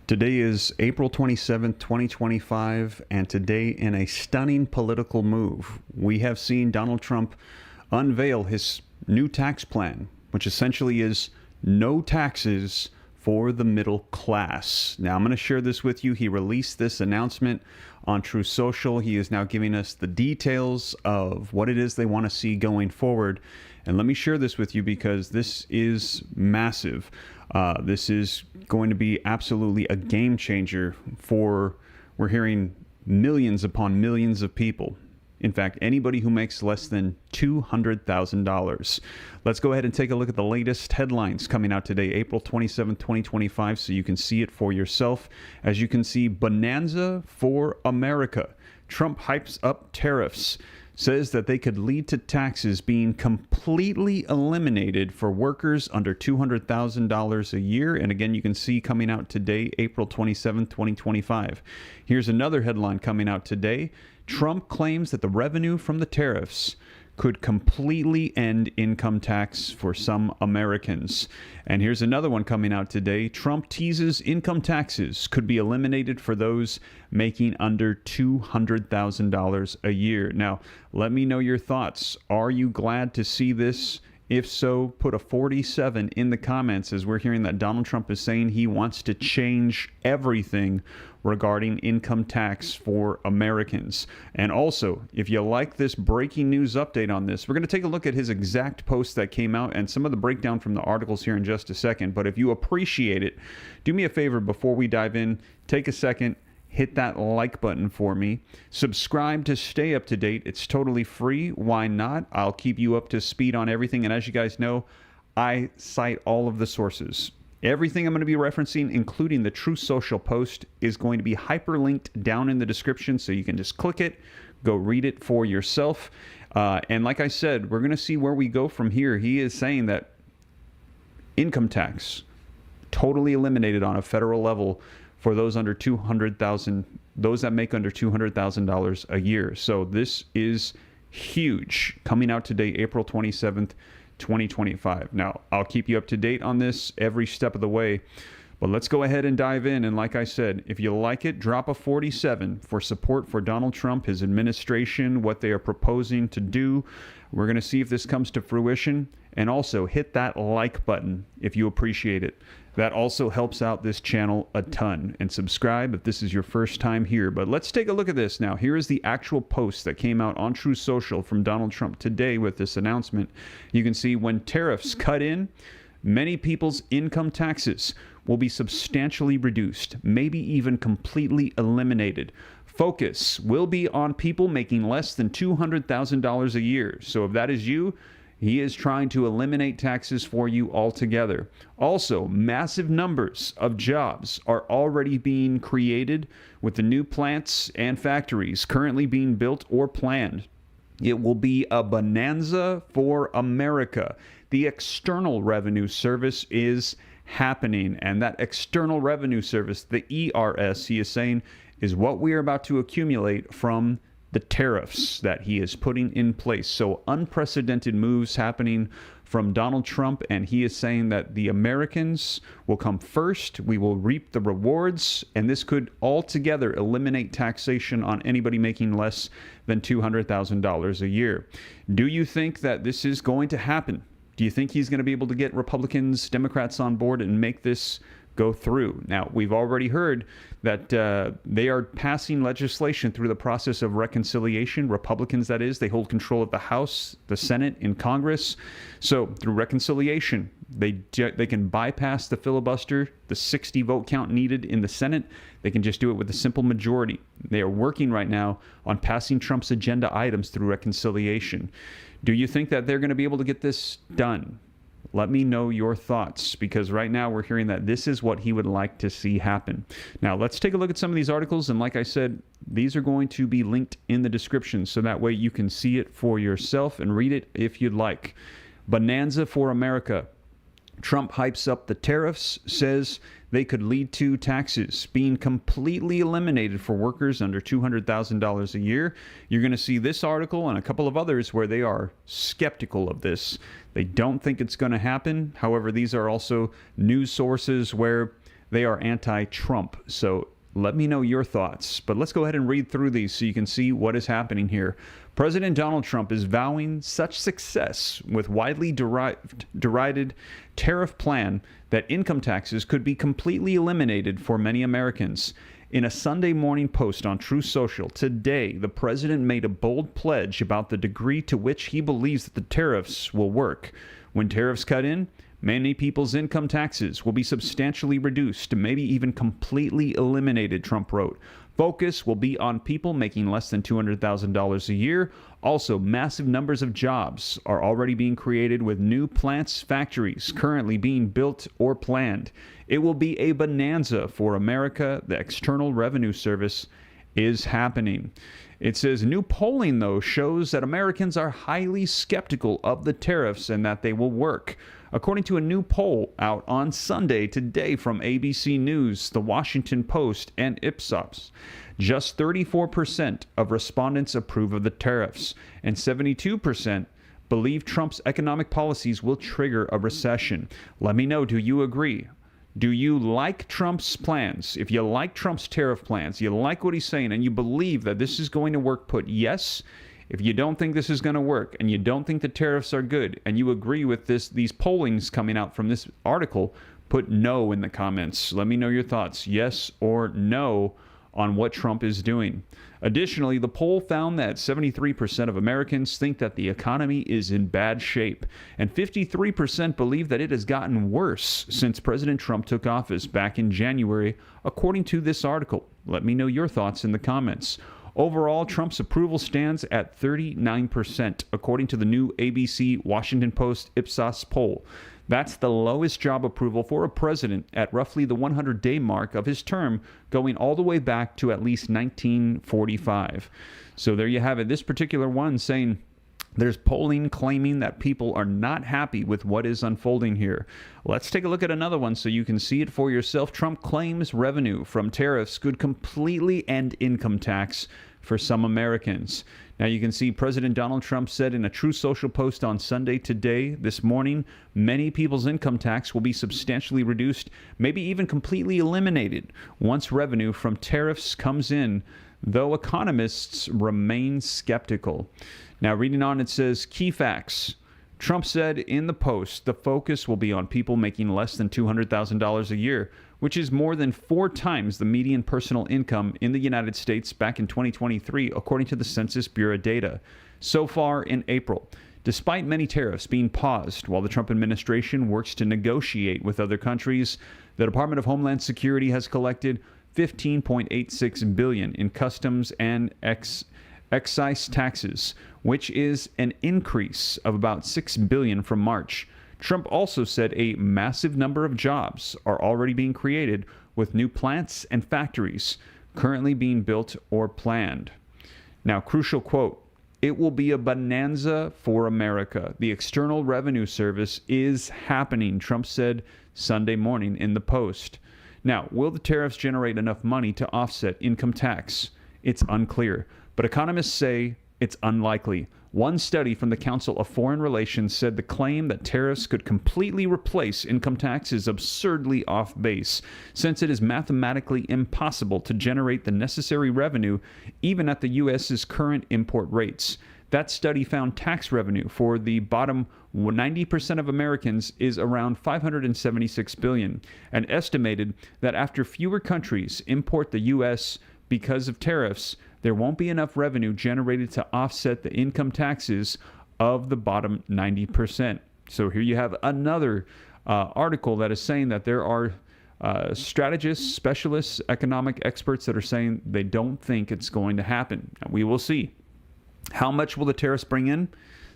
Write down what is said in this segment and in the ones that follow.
Today is April 27th, 2025, and today, in a stunning political move, we have seen Donald Trump unveil his new tax plan, which essentially is no taxes for the middle class. Now, I'm going to share this with you. He released this announcement on Truth Social. He is now giving us the details of what it is they want to see going forward. And let me share this with you because this is massive. This is going to be absolutely a game changer for, we're hearing, millions upon millions of people. In fact, anybody who makes less than $200,000. Let's go ahead and take a look at the latest headlines coming out today, April 27th, 2025, so you can see it for yourself. As you can see, bonanza for America. Trump hypes up tariffs, says that they could lead to taxes being completely eliminated for workers under $200,000 a year. And again, you can see coming out today, April 27th, 2025. Here's another headline coming out today. Trump claims that the revenue from the tariffs could completely end income tax for some Americans. And here's another one coming out today. Trump teases income taxes could be eliminated for those making under $200,000 a year. Now, let me know your thoughts. Are you glad to see this? If so, put a 47 in the comments, as we're hearing that Donald Trump is saying he wants to change everything regarding income tax for Americans. And also, if you like this breaking news update on this, we're going to take a look at his exact post that came out and some of the breakdown from the articles here in just a second. But if you appreciate it, do me a favor before we dive in, take a second, hit that like button for me. Subscribe to stay up to date. It's totally free. Why not? I'll keep you up to speed on everything. And as you guys know, I cite all of the sources. Everything I'm going to be referencing, including the Truth Social post, is going to be hyperlinked down in the description, so you can just click it, go read it for yourself. And like I said, we're going to see where we go from here. He is saying that income tax totally eliminated on a federal level for those under $200,000, those that make under $200,000 a year. So this is huge, coming out today, April 27th, 2025. Now, I'll keep you up to date on this every step of the way, but let's go ahead and dive in. And like I said, if you like it, drop a 47 for support for Donald Trump, his administration, what they are proposing to do. We're going to see if this comes to fruition. And also hit that like button if you appreciate it. That also helps out this channel a ton. And subscribe if this is your first time here. But let's take a look at this now. Here is the actual post that came out on Truth Social from Donald Trump today with this announcement. You can see when tariffs cut in, many people's income taxes will be substantially reduced, maybe even completely eliminated. Focus will be on people making less than $200,000 a year. So if that is you, he is trying to eliminate taxes for you altogether. Also, massive numbers of jobs are already being created with the new plants and factories currently being built or planned. It will be a bonanza for America. The External Revenue Service is happening, and that External Revenue Service, the ERS, he is saying, is what we are about to accumulate from the tariffs that he is putting in place. So unprecedented moves happening from Donald Trump, and he is saying that the Americans will come first. We will reap the rewards, and this could altogether eliminate taxation on anybody making less than $200,000 a year. Do you think that this is going to happen? Do you think he's going to be able to get Republicans, Democrats on board and make this go through? Now, we've already heard that they are passing legislation through the process of reconciliation. Republicans, that is, they hold control of the House, the Senate, and Congress. So through reconciliation, they can bypass the filibuster, the 60 vote count needed in the Senate. They can just do it with a simple majority. They are working right now on passing Trump's agenda items through reconciliation. Do you think that they're going to be able to get this done? Let me know your thoughts, because right now we're hearing that this is what he would like to see happen. Now, let's take a look at some of these articles. And like I said, these are going to be linked in the description, so that way you can see it for yourself and read it if you'd like. Bonanza for America. Trump hypes up the tariffs, says they could lead to taxes being completely eliminated for workers under $200,000 a year. You're going to see this article and a couple of others where they are skeptical of this. They don't think it's going to happen. However, these are also news sources where they are anti-Trump. So let me know your thoughts. But let's go ahead and read through these so you can see what is happening here. President Donald Trump is vowing such success with widely derided tariff plan that income taxes could be completely eliminated for many Americans. In a Sunday morning post on Truth Social today, the president made a bold pledge about the degree to which he believes that the tariffs will work. When tariffs cut in, many people's income taxes will be substantially reduced, maybe even completely eliminated, Trump wrote. Focus will be on people making less than $200,000 a year. Also, massive numbers of jobs are already being created with new plants, factories currently being built or planned. It will be a bonanza for America. The External Revenue Service is happening. It says new polling, though, shows that Americans are highly skeptical of the tariffs and that they will work. According to a new poll out on Sunday today from ABC News, The Washington Post, and Ipsos, just 34% of respondents approve of the tariffs, and 72% believe Trump's economic policies will trigger a recession. Let me know, do you agree? Do you like Trump's plans? If you like Trump's tariff plans, you like what he's saying, and you believe that this is going to work, put yes. If you don't think this is going to work, and you don't think the tariffs are good, and you agree with these pollings coming out from this article, put no in the comments. Let me know your thoughts, yes or no, on what Trump is doing. Additionally, the poll found that 73% of Americans think that the economy is in bad shape, and 53% believe that it has gotten worse since President Trump took office back in January, according to this article. Let me know your thoughts in the comments. Overall, Trump's approval stands at 39%, according to the new ABC Washington Post Ipsos poll. That's the lowest job approval for a president at roughly the 100-day mark of his term, going all the way back to at least 1945. So there you have it. This particular one saying there's polling claiming that people are not happy with what is unfolding here. Let's take a look at another one so you can see it for yourself. Trump claims revenue from tariffs could completely end income tax for some Americans. Now you can see President Donald Trump said in a Truth Social post on Sunday today, this morning, many people's income tax will be substantially reduced, maybe even completely eliminated once revenue from tariffs comes in, though economists remain skeptical. Now reading on, it says, key facts. Trump said in the post, the focus will be on people making less than $200,000 a year, which is more than 4 times the median personal income in the United States back in 2023, according to the Census Bureau data. So far in April, despite many tariffs being paused while the Trump administration works to negotiate with other countries, the Department of Homeland Security has collected $15.86 billion in customs and excise taxes, which is an increase of about $6 billion from March. Trump also said a massive number of jobs are already being created with new plants and factories currently being built or planned. Now, crucial quote, it will be a bonanza for America. The External Revenue Service is happening, Trump said Sunday morning in the Post. Now, will the tariffs generate enough money to offset income tax? It's unclear, but economists say it's unlikely. One study from the Council of Foreign Relations said the claim that tariffs could completely replace income tax is absurdly off base, since it is mathematically impossible to generate the necessary revenue even at the U.S.'s current import rates. That study found tax revenue for the bottom 90% of Americans is around $576 billion, and estimated that after fewer countries import the U.S. because of tariffs, there won't be enough revenue generated to offset the income taxes of the bottom 90%. So here you have another article that is saying that there are strategists, specialists, economic experts that are saying they don't think it's going to happen. Now, we will see. How much will the tariffs bring in?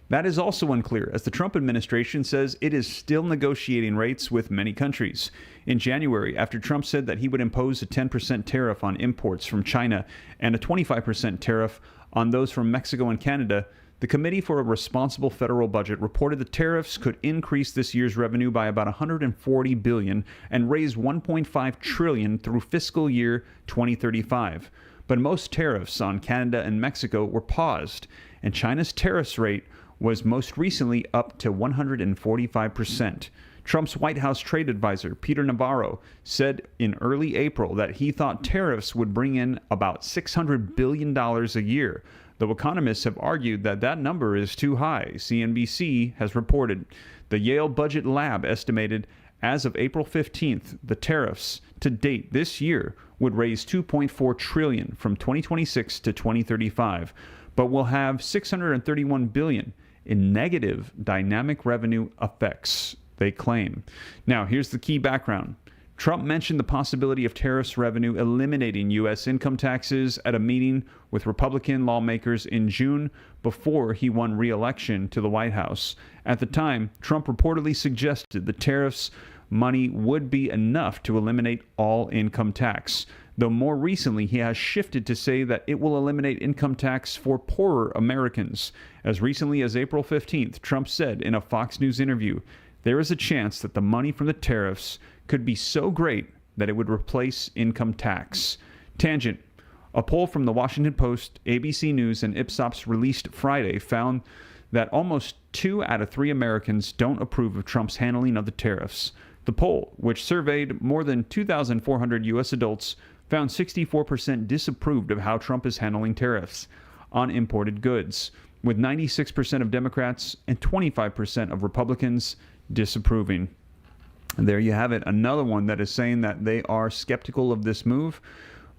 That is also unclear, as the Trump administration says it is still negotiating rates with many countries. In January, after Trump said that he would impose a 10% tariff on imports from China and a 25% tariff on those from Mexico and Canada, the Committee for a Responsible Federal Budget reported the tariffs could increase this year's revenue by about $140 billion and raise $1.5 trillion through fiscal year 2035. But most tariffs on Canada and Mexico were paused, and China's tariffs rate was most recently up to 145%. Trump's White House trade advisor, Peter Navarro, said in early April that he thought tariffs would bring in about $600 billion a year, though economists have argued that that number is too high. CNBC has reported. The Yale Budget Lab estimated as of April 15th, the tariffs to date this year would raise $2.4 trillion from 2026 to 2035, but will have $631 billion in negative dynamic revenue effects, they claim. Now, here's the key background. Trump mentioned the possibility of tariffs revenue eliminating U.S. income taxes at a meeting with Republican lawmakers in June before he won re-election to the White House. At the time, Trump reportedly suggested the tariffs money would be enough to eliminate all income tax, though more recently he has shifted to say that it will eliminate income tax for poorer Americans. As recently as April 15th, Trump said in a Fox News interview, there is a chance that the money from the tariffs could be so great that it would replace income tax. Tangent. A poll from the Washington Post, ABC News, and Ipsos released Friday found that almost 2 out of 3 Americans don't approve of Trump's handling of the tariffs. The poll, which surveyed more than 2,400 U.S. adults, found 64% disapproved of how Trump is handling tariffs on imported goods, with 96% of Democrats and 25% of Republicans disapproving. And there you have it, another one that is saying that they are skeptical of this move.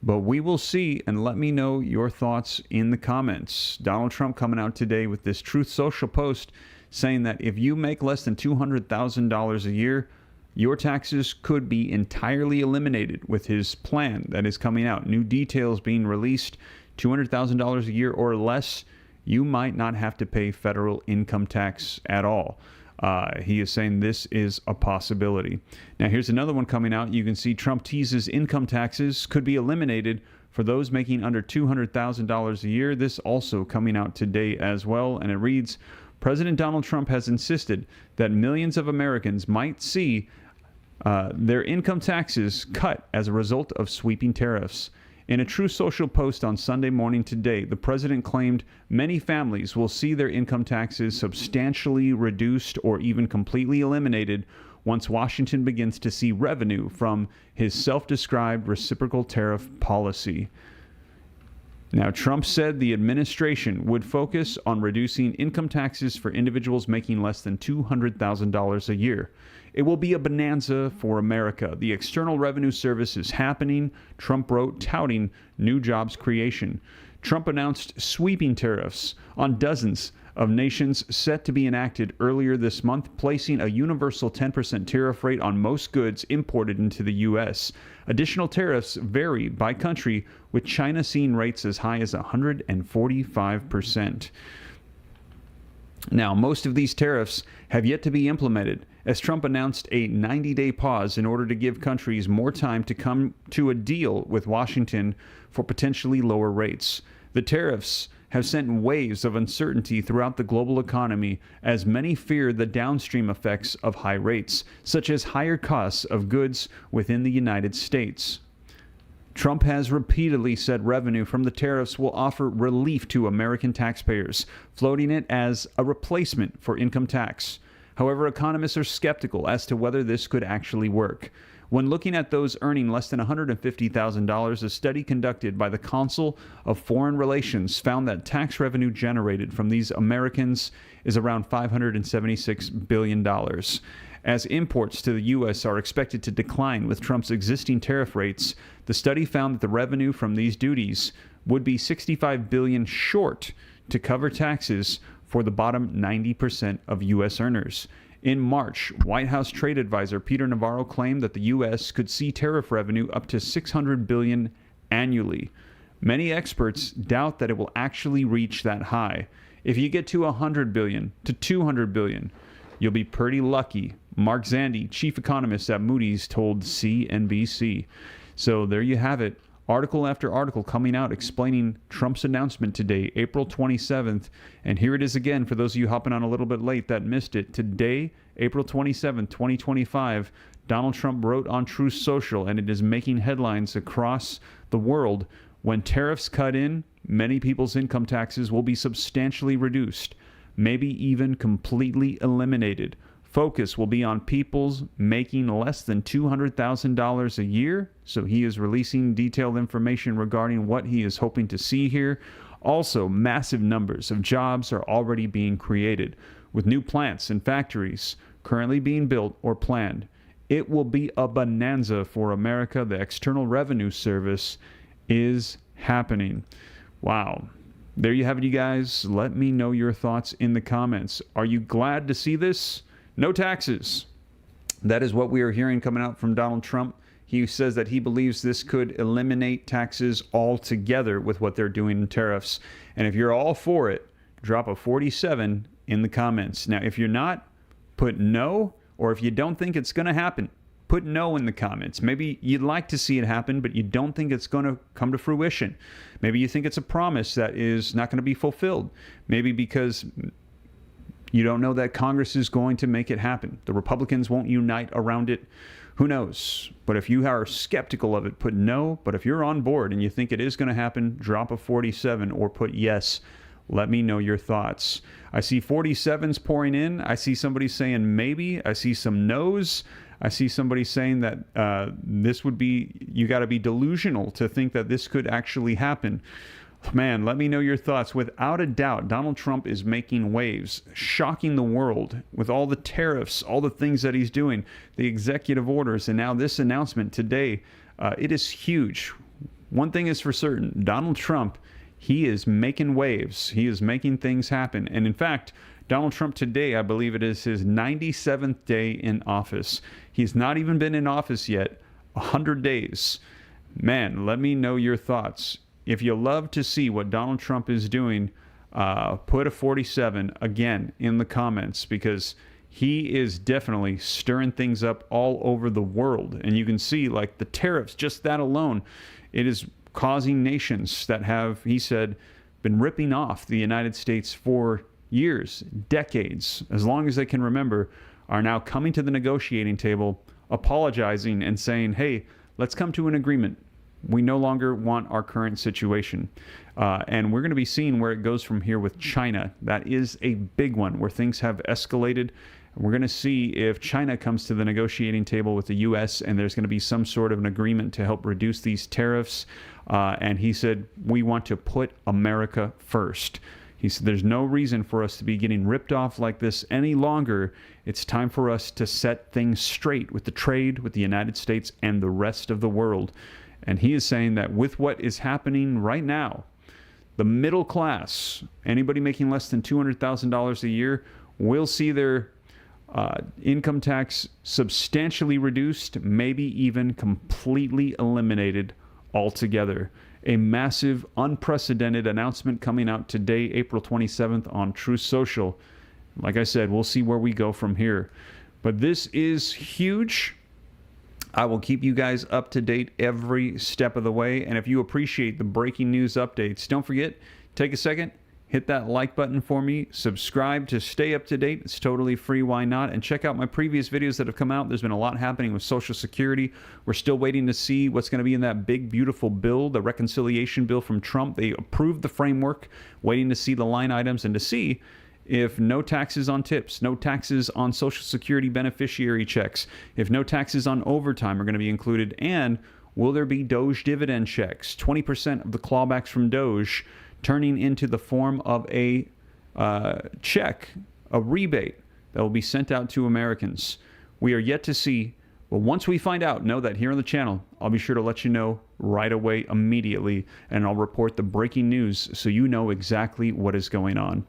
But we will see, and let me know your thoughts in the comments. Donald Trump coming out today with this Truth Social post saying that if you make less than $200,000 a year, your taxes could be entirely eliminated with his plan that is coming out. New details being released, $200,000 a year or less, you might not have to pay federal income tax at all. He is saying this is a possibility. Now, here's another one coming out. You can see Trump teases income taxes could be eliminated for those making under $200,000 a year. This also coming out today as well, and it reads, President Donald Trump has insisted that millions of Americans might see their income taxes cut as a result of sweeping tariffs. In a True Social post on Sunday morning today, the president claimed many families will see their income taxes substantially reduced or even completely eliminated once Washington begins to see revenue from his self-described reciprocal tariff policy. Now, Trump said the administration would focus on reducing income taxes for individuals making less than $200,000 a year. It will be a bonanza for America. The External Revenue Service is happening, Trump wrote, touting new jobs creation. Trump announced sweeping tariffs on dozens of nations set to be enacted earlier this month, placing a universal 10% tariff rate on most goods imported into the U.S. Additional tariffs vary by country, with China seeing rates as high as 145%. Now, most of these tariffs have yet to be implemented, as Trump announced a 90-day pause in order to give countries more time to come to a deal with Washington for potentially lower rates. The tariffs have sent waves of uncertainty throughout the global economy, as many fear the downstream effects of high rates, such as higher costs of goods within the United States. Trump has repeatedly said revenue from the tariffs will offer relief to American taxpayers, floating it as a replacement for income tax. However, economists are skeptical as to whether this could actually work. When looking at those earning less than $150,000, a study conducted by the Council of Foreign Relations found that tax revenue generated from these Americans is around $576 billion. As imports to the U.S. are expected to decline with Trump's existing tariff rates, the study found that the revenue from these duties would be $65 billion short to cover taxes for the bottom 90% of U.S. earners. In March, White House trade advisor Peter Navarro claimed that the U.S. could see tariff revenue up to $600 billion annually. Many experts doubt that it will actually reach that high. If you get to $100 billion to $200 billion, you'll be pretty lucky, Mark Zandi, chief economist at Moody's, told CNBC. So there you have it. Article after article coming out explaining Trump's announcement today, April 27th. And here it is again for those of you hopping on a little bit late that missed it. Today, April 27th, 2025, Donald Trump wrote on Truth Social, and it is making headlines across the world. When tariffs cut in, many people's income taxes will be substantially reduced, maybe even completely eliminated focus will be on people's making less than $200,000 a year. So he is releasing detailed information regarding what he is hoping to see here. Also, massive numbers of jobs are already being created, with new plants and factories currently being built or planned. It will be a bonanza for America. The External Revenue Service is happening. Wow. There you have it, you guys. Let me know your thoughts in the comments. Are you glad to see this? No taxes. That is what we are hearing coming out from Donald Trump. He says that he believes this could eliminate taxes altogether with what they're doing in tariffs. And if you're all for it, drop a 47 in the comments. Now, if you're not, put no, or if you don't think it's going to happen, put no in the comments. Maybe you'd like to see it happen, but you don't think it's going to come to fruition. Maybe you think it's a promise that is not going to be fulfilled. Maybe because you don't know that Congress is going to make it happen. The Republicans won't unite around it. Who knows? But if you are skeptical of it, put no. But if you're on board and you think it is going to happen, drop a 47 or put yes. Let me know your thoughts. I see 47s pouring in. I see somebody saying maybe. I see some no's. I see somebody saying that this would be, you got to be delusional to think that this could actually happen. Man, let me know your thoughts. Without a doubt, Donald Trump is making waves, shocking the world with all the tariffs, all the things that he's doing, the executive orders, and now this announcement today. It is huge. One thing is for certain, Donald Trump, he is making waves. He is making things happen. And in fact, Donald Trump today, I believe it is his 97th day in office. He's not even been in office yet, 100 days. Man, let me know your thoughts. If you love to see what Donald Trump is doing, put a 47 again in the comments, because he is definitely stirring things up all over the world. And you can see, like, the tariffs, just that alone, it is causing nations that have, he said, been ripping off the United States for years, decades, as long as they can remember, are now coming to the negotiating table, apologizing and saying, hey, let's come to an agreement. We no longer want our current situation. And we're going to be seeing where it goes from here with China. That is a big one where things have escalated. We're going to see if China comes to the negotiating table with the U.S. and there's going to be some sort of an agreement to help reduce these tariffs. And he said, we want to put America first. He said, there's no reason for us to be getting ripped off like this any longer. It's time for us to set things straight with the trade with the United States and the rest of the world. And he is saying that with what is happening right now, the middle class, anybody making less than $200,000 a year, will see their income tax substantially reduced, maybe even completely eliminated altogether. A massive, unprecedented announcement coming out today, April 27th on Truth Social. Like I said, we'll see where we go from here. But this is huge. I will keep you guys up to date every step of the way. And if you appreciate the breaking news updates, don't forget, take a second, hit that like button for me, subscribe to stay up to date. It's totally free, why not? And check out my previous videos that have come out. There's been a lot happening with Social Security. We're still waiting to see what's going to be in that big, beautiful bill, the reconciliation bill from Trump. They approved the framework, waiting to see the line items and to see if no taxes on tips, no taxes on Social Security beneficiary checks, if no taxes on overtime are going to be included, and will there be Doge dividend checks, 20% of the clawbacks from Doge turning into the form of a check, a rebate that will be sent out to Americans. We are yet to see. Well, once we find out, know that here on the channel, I'll be sure to let you know right away, immediately, and I'll report the breaking news so you know exactly what is going on.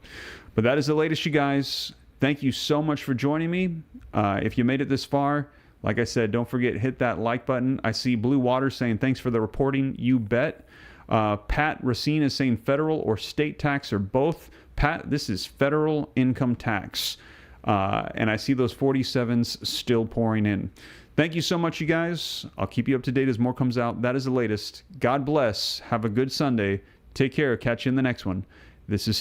But that is the latest, you guys. Thank you so much for joining me. If you made it this far, like I said, don't forget, hit that like button. I see Blue Water saying, thanks for the reporting. You bet. Pat Racine is saying federal or state tax or both. Pat, this is federal income tax. And I see those 47s still pouring in. Thank you so much, you guys. I'll keep you up to date as more comes out. That is the latest. God bless. Have a good Sunday. Take care. Catch you in the next one. This is